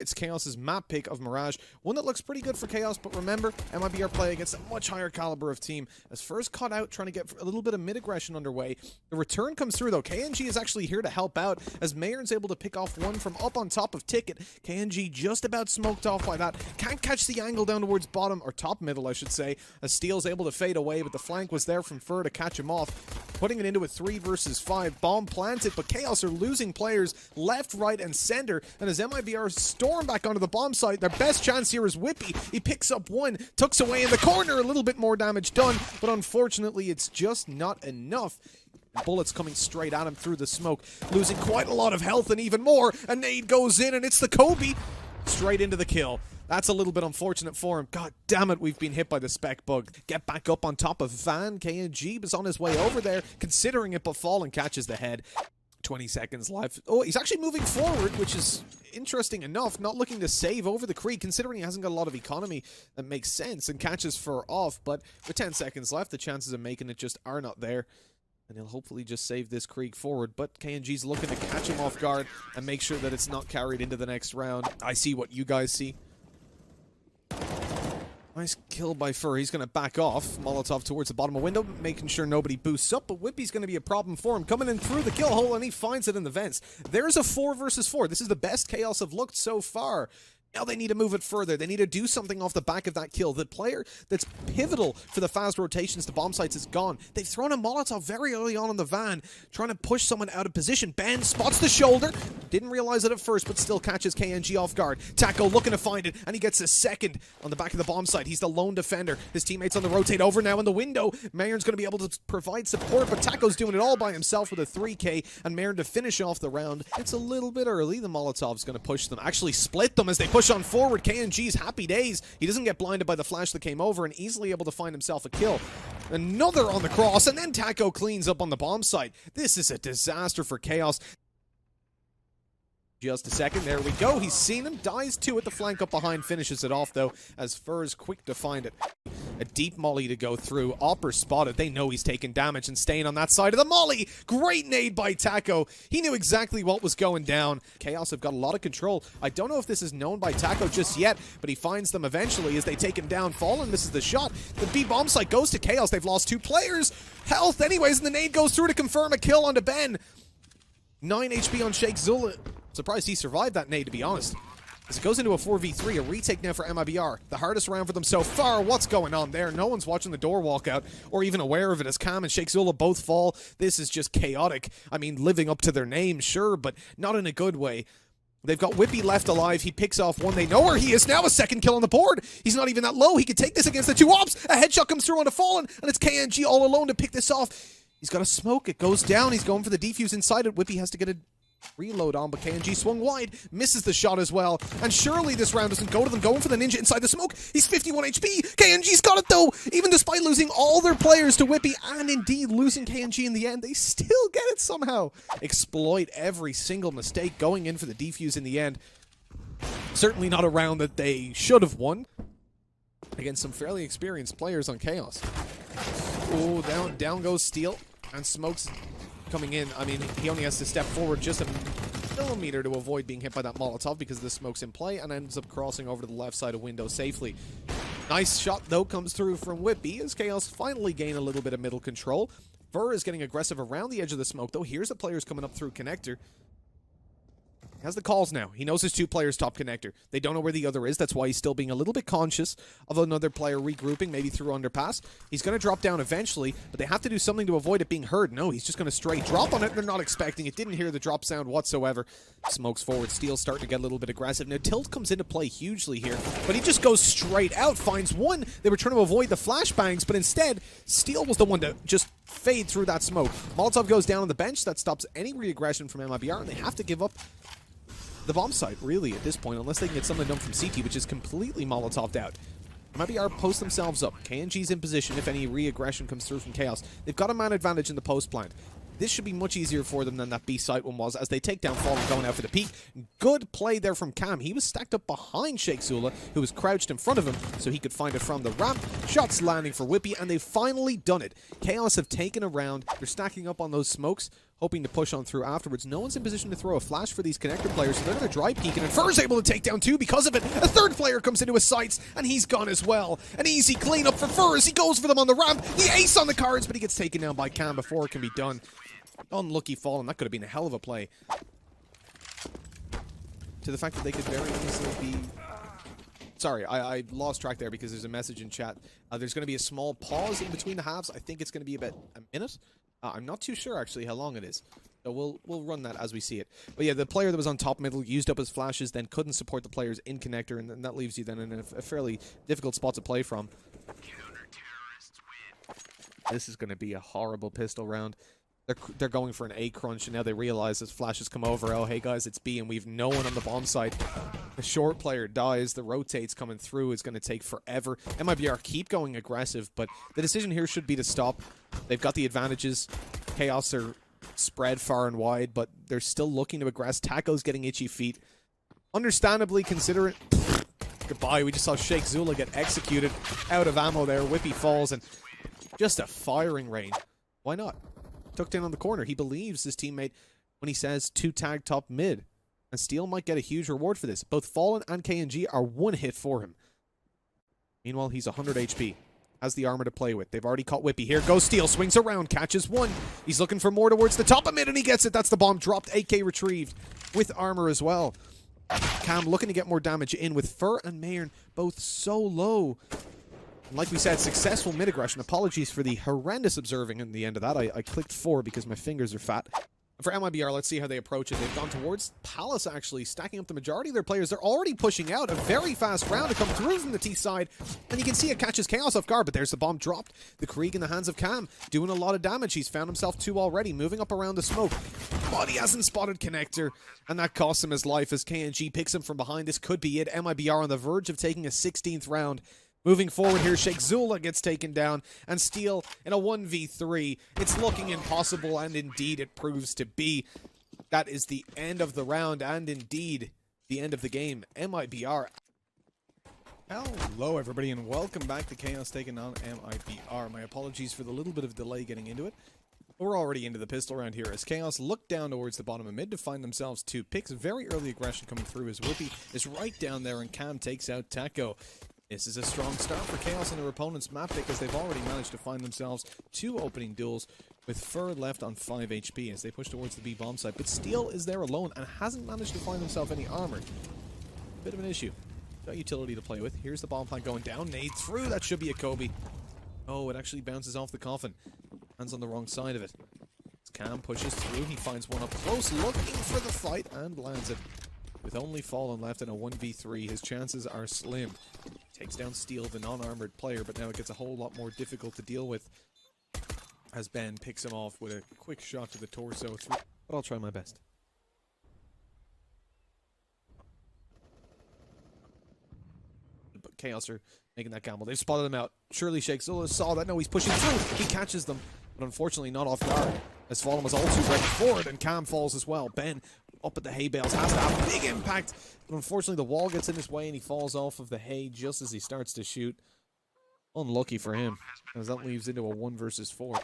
It's Chaos's map pick of Mirage, one that looks pretty good for Chaos, but remember, Mibr are playing against a much higher caliber of team. As first caught out, trying to get a little bit of mid-aggression underway. The return comes through, though. KNG is actually here to help out, as Mayern's able to pick off one from up on top of Ticket. KNG just about smoked off by that. Can't catch the angle down towards bottom, or top middle, I should say, as Steel's able to fade away, but the flank was there from Fur to catch him off, putting it into a 3 versus 5. Bomb planted, but Chaos are losing players left, right, and center, and as Mibr storm back onto the bomb site, their best chance here is Whippy. He picks up one, tucks away in the corner, a little bit more damage done, but unfortunately it's just not enough. Bullets coming straight at him through the smoke, losing quite a lot of health and even more. A nade goes in and it's the Kobe straight into the kill. That's a little bit unfortunate for him. God damn it, we've been hit by the spec bug. Get back up on top of Van. KNG is on his way over there, considering it, but Fallen catches the head. 20 seconds left. Oh, he's actually moving forward, which is interesting enough. Not looking to save over the creek, considering he hasn't got a lot of economy. That makes sense, and catches Fur off. But with 10 seconds left, the chances of making it just are not there. And he'll hopefully just save this creek forward. But KNG's looking to catch him off guard and make sure that it's not carried into the next round. I see what you guys see. Nice kill by Fur. He's going to back off. Molotov towards the bottom of the window, making sure nobody boosts up, but Whippy's going to be a problem for him. Coming in through the kill hole, and he finds it in the vents. There's a 4 versus 4. This is the best Chaos have looked so far. Now they need to move it further. They need to do something off the back of that kill. The player that's pivotal for the fast rotations to bomb sites is gone. They've thrown a Molotov very early on in the van, trying to push someone out of position. Ben spots the shoulder. Didn't realize it at first, but still catches KNG off guard. Taco looking to find it, and he gets a second on the back of the bomb site. He's the lone defender. His teammates on the rotate over now in the window. Mayern's going to be able to provide support, but Taco's doing it all by himself with a 3K, and Mayern to finish off the round. It's a little bit early. The Molotov's going to push them. Actually split them as they push on forward. KNG's happy days. He doesn't get blinded by the flash that came over and easily able to find himself a kill. Another on the cross, and then Taco cleans up on the bomb site. This is a disaster for Chaos. Just a second, there we go. He's seen him, dies two at the flank up behind, finishes it off though, as Fur's quick to find it. A deep molly to go through. Opper spotted. They know he's taking damage and staying on that side of the molly. Great nade by Taco. He knew exactly what was going down. Chaos have got a lot of control. I don't know if this is known by Taco just yet, but he finds them eventually as they take him down. Fallen misses the shot. The B bomb site goes to Chaos. They've lost 2 players. Health anyways, and the nade goes through to confirm a kill onto Ben. 9 HP on Sheikh Zula. Surprised he survived that nade, to be honest. As it goes into a 4v3, a retake now for Mibr. The hardest round for them so far. What's going on there? No one's watching the door walk out or even aware of it as Cam and Sheikh Zula both fall. This is just chaotic. I mean, living up to their name, sure, but not in a good way. They've got Whippy left alive. He picks off one. They know where he is now. A second kill on the board. He's not even that low. He could take this against the 2 ops. A headshot comes through onto Fallen, and it's KNG all alone to pick this off. He's got to smoke. It goes down. He's going for the defuse inside it. Whippy has to get a reload on, but KNG swung wide, misses the shot as well, and surely this round doesn't go to them. Going for the ninja inside the smoke. He's 51 HP. KNG's got it though. Even despite losing all their players to Whippy, and indeed losing KNG in the end, they still get it somehow. Exploit every single mistake, going in for the defuse in the end. Certainly not a round that they should have won against some fairly experienced players on Chaos. Oh, down goes Steel, and Smokes coming in. I mean, he only has to step forward just a millimeter to avoid being hit by that Molotov because the smoke's in play, and ends up crossing over to the left side of window safely. Nice shot, though, comes through from Whippy as Chaos finally gain a little bit of middle control. Fur is getting aggressive around the edge of the smoke, though. Here's the players coming up through connector. He has the calls now. He knows his 2 players top connector. They don't know where the other is. That's why he's still being a little bit conscious of another player regrouping, maybe through underpass. He's going to drop down eventually, but they have to do something to avoid it being heard. No, he's just going to straight drop on it. They're not expecting it. Didn't hear the drop sound whatsoever. Smokes forward. Steel's starting to get a little bit aggressive. Now, Tilt comes into play hugely here, but he just goes straight out, finds one. They were trying to avoid the flashbangs, but instead, Steel was the one to just fade through that smoke. Molotov goes down on the bench. That stops any re-aggression from Mibr, and they have to give up the bomb site, really, at this point, unless they can get something done from CT, which is completely Molotoved out. Mibr post themselves up. KNG's in position if any re-aggression comes through from Chaos. They've got a man advantage in the post plant. This should be much easier for them than that B site one was, as they take down Fallen going out for the peak. Good play there from Cam. He was stacked up behind Sheikh Zula, who was crouched in front of him, so he could find it from the ramp. Shots landing for Whippy, and they've finally done it. Chaos have taken a round. They're stacking up on those smokes. hoping to push on through afterwards. No one's in position to throw a flash for these connector players, so they're going to dry peek, and Infer's able to take down 2 because of it. A third player comes into his sights, and he's gone as well. An easy cleanup for Fur as he goes for them on the ramp. The ace on the cards, but he gets taken down by Cam before it can be done. Unlucky fall, and that could have been a hell of a play. To the fact that they could very easily be... Sorry, I lost track there because there's a message in chat. There's going to be a small pause in between the halves. I think it's going to be about a minute. I'm not too sure, actually, how long it is. So we'll run that as we see it. But yeah, the player that was on top middle used up his flashes, then couldn't support the players in connector, and then that leaves you then in a fairly difficult spot to play from. This is going to be a horrible pistol round. They're going for an A crunch, and now they realize as flashes come over, oh, hey guys, it's B, and we've no one on the bomb site. The short player dies, the rotates coming through is going to take forever. MIBR keep going aggressive, but the decision here should be to stop. They've got the advantages. Chaos are spread far and wide, but they're still looking to aggress. Taco's getting itchy feet. Understandably considerate. Goodbye, we just saw Sheikh Zula get executed out of ammo there. Whippy falls, and just a firing range. Why not? Tucked in on the corner. He believes his teammate when he says 2 tag top mid. And Steel might get a huge reward for this. Both Fallen and KNG are 1 hit for him. Meanwhile, he's 100 HP. Has the armor to play with. They've already caught Whippy. Here goes Steel. Swings around. Catches 1. He's looking for more towards the top of mid, and he gets it. That's the bomb dropped. AK retrieved with armor as well. Cam looking to get more damage in with Fur and Mayern both so low. And like we said, successful mid aggression. Apologies for the horrendous observing in the end of that. I clicked 4 because my fingers are fat. For MIBR, let's see how they approach it. They've gone towards Palace, actually, stacking up the majority of their players. They're already pushing out. A very fast round to come through from the T side. And you can see it catches Chaos off guard, but there's the bomb dropped. The Krieg in the hands of Cam, doing a lot of damage. He's found himself 2 already, moving up around the smoke. But he hasn't spotted Connector, and that costs him his life as KNG picks him from behind. This could be it. MIBR on the verge of taking a 16th round. Moving forward here, Sheikh Zula gets taken down, and Steel in a 1v3. It's looking impossible, and indeed it proves to be. That is the end of the round, and indeed the end of the game. MIBR. Hello, everybody, and welcome back to Chaos taking on MIBR. My apologies for the little bit of delay getting into it. We're already into the pistol round here as Chaos look down towards the bottom of mid to find themselves 2 picks. Very early aggression coming through as Whippy is right down there, and Cam takes out Taco. This is a strong start for Chaos on their opponent's map because they've already managed to find themselves 2 opening duels with Fur left on 5 HP as they push towards the B bomb site. But Steel is there alone and hasn't managed to find himself any armor. Bit of an issue. Got utility to play with. Here's the bomb plant going down. Nade through. That should be a Kobe. Oh, it actually bounces off the coffin. Hands on the wrong side of it. As Cam pushes through, he finds one up close, looking for the fight, and lands it. With only Fallen left in a 1v3, his chances are slim. Takes down Steel, the non-armored player, but now it gets a whole lot more difficult to deal with as Ben picks him off with a quick shot to the torso. But I'll try my best. But Chaos are making that gamble. They've spotted him out. Surely Sheikh Zula saw that. No, he's pushing through. He catches them, but unfortunately not off guard. As Fallen was all too ready for it, and Cam falls as well. Ben up at the hay bales has to have a big impact, but unfortunately the wall gets in his way and he falls off of the hay just as he starts to shoot. Unlucky for him, as that leaves into a 1 versus 4.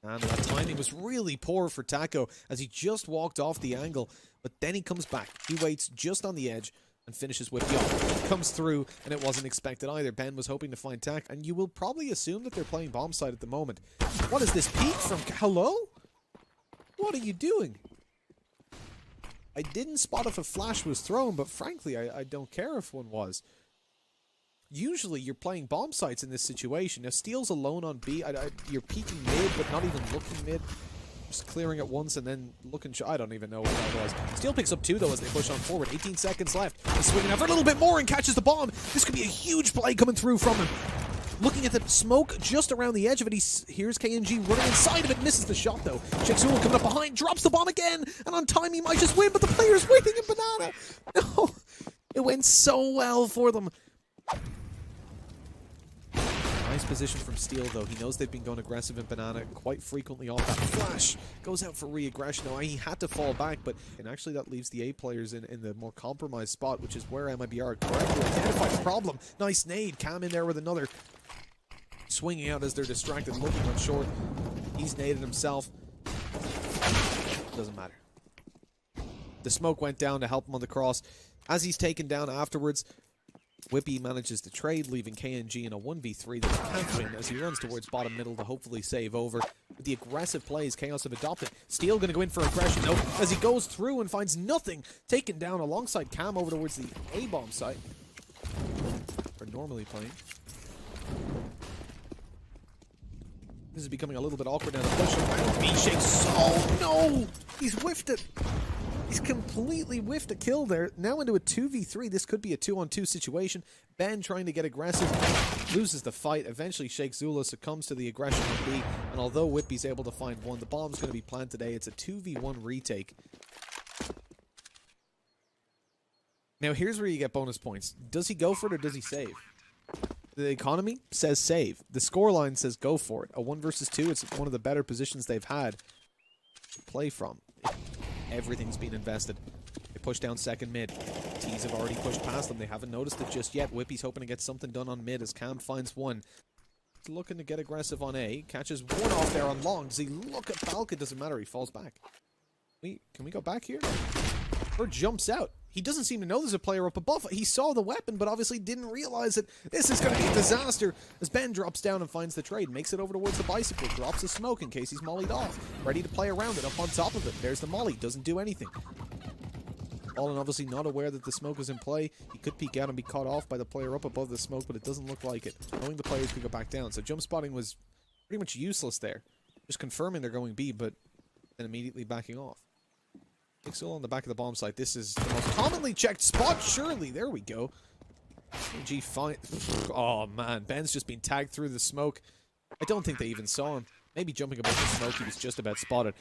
And that timing was really poor for Taco as he just walked off the angle, but then he comes back. He waits just on the edge and finishes with Yacht. Comes through, and it wasn't expected either. Ben was hoping to find Tac, and you will probably assume that they're playing bomb site at the moment. What is this peek from... Hello? What are you doing? I didn't spot if a flash was thrown, but frankly, I don't care if one was. Usually, you're playing bomb sites in this situation. Now, Steel's alone on B. You're peeking mid, but not even looking mid. Just clearing it once and then looking... I don't even know what that was. Steel picks up 2, though, as they push on forward. 18 seconds left. He's swinging out for a little bit more and catches the bomb. This could be a huge play coming through from him. Looking at the smoke just around the edge of it, here's KNG running inside of it, misses the shot though. Sheikh Zula coming up behind, drops the bomb again, and on time he might just win, but the player's waiting in Banana. No, it went so well for them. Nice position from Steel though. He knows they've been going aggressive in Banana quite frequently off that flash. Goes out for re-aggression. Now he had to fall back, but and actually that leaves the A players in the more compromised spot, which is where MIBR correctly identified the problem. Nice nade. Cam in there with another. Swinging out as they're distracted, looking on short. He's naded himself. Doesn't matter. The smoke went down to help him on the cross. As he's taken down afterwards, Whippy manages to trade, leaving KNG in a 1v3 that he can't win as he runs towards bottom middle to hopefully save over. With the aggressive plays Chaos have adopted, Steel going to go in for aggression though, as he goes through and finds nothing. Taken down alongside Cam over towards the A-bomb site. Or normally playing. This is becoming a little bit awkward now. The push around B shakes. Oh no! He's whiffed it! He's completely whiffed a kill there. Now into a 2v3. This could be a 2-on-2 situation. Ben trying to get aggressive. Loses the fight. Eventually Sheikh Zula succumbs to the aggression of B. And although Whippy's able to find one, the bomb's going to be planted today. It's a 2v1 retake. Now here's where you get bonus points. Does he go for it or does he save? The economy says save. The scoreline says go for it. A 1 versus 2. It's one of the better positions they've had to play from. Everything's been invested. They push down second mid. T's have already pushed past them. They haven't noticed it just yet. Whippy's hoping to get something done on mid as Cam finds one. He's looking to get aggressive on A. Catches one off there on long. Does he look at Balka? Doesn't matter. He falls back. Can we go back here? Or jumps out. He doesn't seem to know there's a player up above. He saw the weapon, but obviously didn't realize it. This is going to be a disaster as Ben drops down and finds the trade. Makes it over towards the bicycle. Drops the smoke in case he's mollied off. Ready to play around it up on top of it. There's the molly. Doesn't do anything. Fallen obviously not aware that the smoke is in play. He could peek out and be caught off by the player up above the smoke, but it doesn't look like it. Knowing the players could go back down. So jump spotting was pretty much useless there. Just confirming they're going B, but then immediately backing off. Pixel on the back of the bomb site. This is the most commonly checked spot, surely. There we go. G fine. Oh, man. Ben's just been tagged through the smoke. I don't think they even saw him. Maybe jumping above the smoke, he was just about spotted.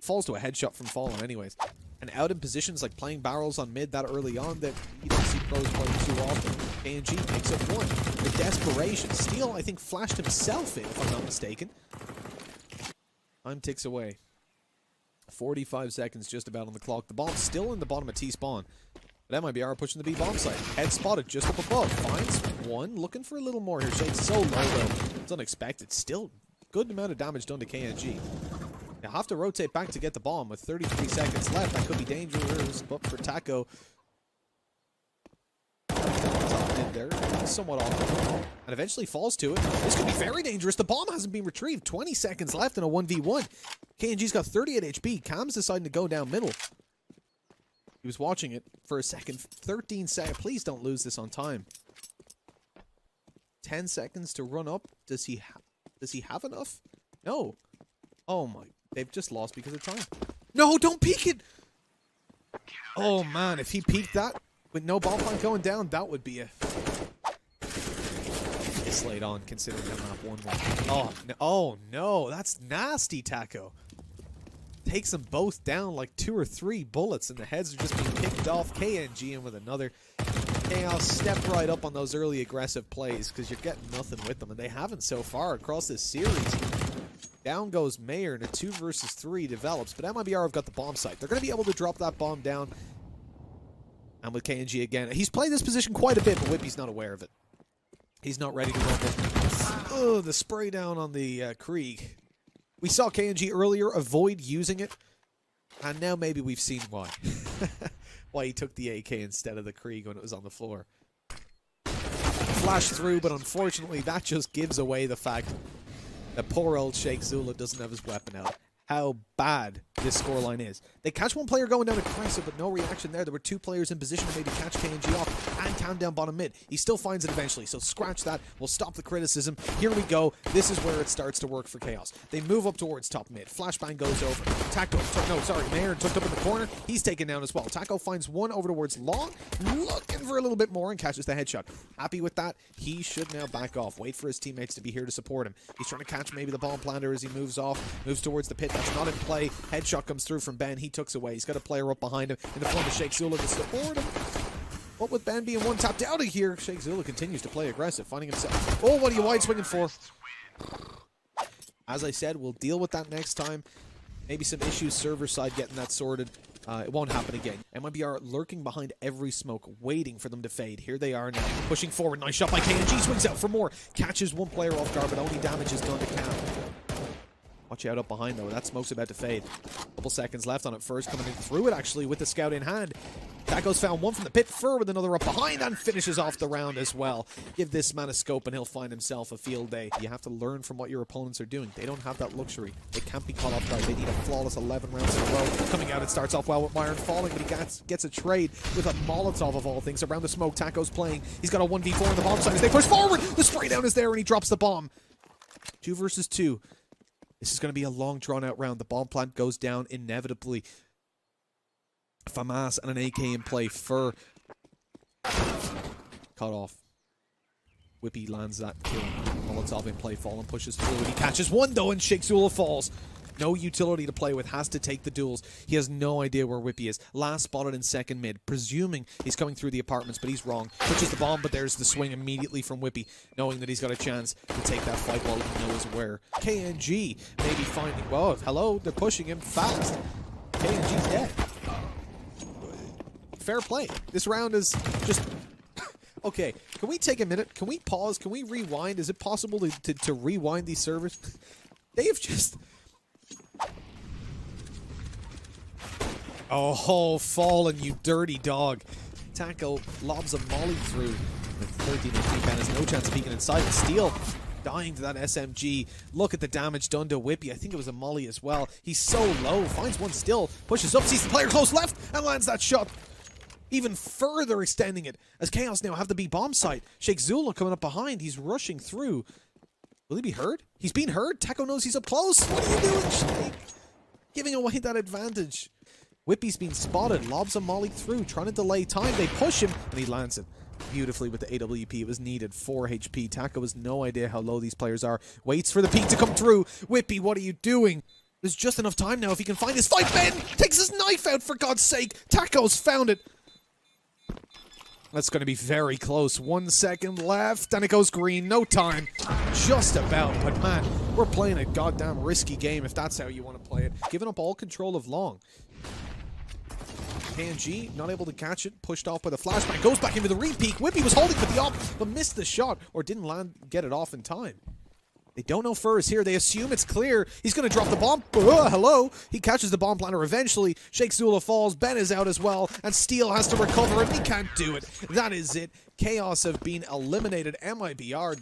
Falls to a headshot from Fallen anyways. And out in positions like playing barrels on mid that early on that you don't see pros playing too often. KNG picks up one. The desperation. Steel, I think, flashed himself in, if I'm not mistaken. Time ticks away. 45 seconds just about on the clock. The bomb's still in the bottom of T-spawn. But MIBR pushing the B bomb site. Head spotted just up above. Finds one. Looking for a little more here. Shake's so low though. It's unexpected. Still good amount of damage done to KNG. They'll have to rotate back to get the bomb with 33 seconds left. That could be dangerous. But for Taco, there, somewhat off, and eventually falls to it. This could be very dangerous. The bomb hasn't been retrieved. 20 seconds left in a 1v1. KNG's got 38 HP. Cam's deciding to go down middle. He was watching it for a second. 13 seconds. Please don't lose this on time. 10 seconds to run up. Does he have enough? No. Oh my. They've just lost because of time. No, don't peek it. Oh man, if he peeked that with no ball plant going down, that would be a slate on, considering that map 1-1. Oh no, oh no, that's nasty, Taco. Takes them both down like 2 or 3 bullets, and the heads are just being picked off. KNG in with another. Chaos step right up on those early aggressive plays because you're getting nothing with them, and they haven't so far across this series. Down goes Mayer, and a 2 versus 3 develops, but MIBR have got the bomb site. They're going to be able to drop that bomb down. And with KNG again, he's played this position quite a bit, but Whippy's not aware of it. He's not ready to run it. Oh, the spray down on the Krieg. We saw KNG earlier avoid using it, and now maybe we've seen why. Why he took the AK instead of the Krieg when it was on the floor. Flash through, but unfortunately that just gives away the fact that poor old Sheikh Zula doesn't have his weapon out. How bad this scoreline is. They catch one player going down aggressive, but no reaction there. There were 2 players in position to maybe catch KNG off and Cam down bottom mid. He still finds it eventually, so scratch that. We'll stop the criticism. Here we go. This is where it starts to work for Chaos. They move up towards top mid. Flashbang goes over. Taco, Mayer tucked up in the corner. He's taken down as well. Taco finds one over towards long, looking for a little bit more and catches the headshot. Happy with that. He should now back off. Wait for his teammates to be here to support him. He's trying to catch maybe the bomb planter as he moves off, moves towards the pit. That's not in play. Headshot comes through from Ben. He tucks away. He's got a player up behind him in the front of Sheikh Zula to support him. What with Ben being one tapped out of here, Sheikh Zula continues to play aggressive, finding himself. Oh, what are you wide swinging for? As I said, we'll deal with that next time. Maybe some issues server side getting that sorted. It won't happen again. MIBR lurking behind every smoke, waiting for them to fade. Here they are now, pushing forward. Nice shot by KNG. Swings out for more. Catches one player off guard, but only damage is done to Cam. Watch out up behind, though. That smoke's about to fade. Couple seconds left on it. First coming in through it, actually, with the scout in hand. Taco's found one from the pit. Fur with another up behind and finishes off the round as well. Give this man a scope and he'll find himself a field day. You have to learn from what your opponents are doing. They don't have that luxury. They can't be caught off guard. They need a flawless 11 rounds in a row. Coming out, it starts off well with Myron falling, but he gets a trade with a Molotov of all things. Around the smoke, Taco's playing. He's got a 1v4 on the bomb side as they push forward. The spray down is there and he drops the bomb. 2 versus 2. This is going to be a long, drawn-out round. The bomb plant goes down inevitably. FAMAS and an AK in play. Fur cut off. Whippy lands that kill. Molotov in play. Fallen pushes through. He catches one, though, and Shakesula falls. No utility to play with. Has to take the duels. He has no idea where Whippy is. Last spotted in second mid. Presuming he's coming through the apartments, but he's wrong. Pushes the bomb, but there's the swing immediately from Whippy, knowing that he's got a chance to take that fight while he knows where. KNG maybe finding... Whoa, hello. They're pushing him fast. KNG's dead. Fair play. This round is just... Okay, can we take a minute? Can we pause? Can we rewind? Is it possible to rewind these servers? They have just... Oh, fallen, you dirty dog. Taco lobs a molly through. With 13 HP, Ben has no chance of peeking inside. And Steel dying to that SMG. Look at the damage done to Whippy. I think it was a molly as well. He's so low. Finds one still. Pushes up, sees the player close left, and lands that shot. Even further extending it, as Chaos now have the B bomb site. Shakesula coming up behind. He's rushing through. Will he be heard? He's being heard. Taco knows he's up close. What are you doing, Shake? Giving away that advantage. Whippy's been spotted. Lobs a molly through, trying to delay time. They push him, and he lands it beautifully with the AWP. It was needed. 4 HP. Taco has no idea how low these players are. Waits for the peak to come through. Whippy, what are you doing? There's just enough time now if he can find his fight. Ben takes his knife out, for God's sake. Taco's found it. That's going to be very close. 1 second left, and it goes green. No time. Just about. But, man, we're playing a goddamn risky game if that's how you want to play it. Giving up all control of long. KNG, not able to catch it. Pushed off by the flashbang. Goes back into the re-peek. Whippy was holding for the op, but missed the shot. Or didn't get it off in time. They don't know Fur is here. They assume it's clear. He's going to drop the bomb. Hello. He catches the bomb planter eventually. Shakesula falls. Ben is out as well. And Steel has to recover, and he can't do it. That is it. Chaos have been eliminated. MIBR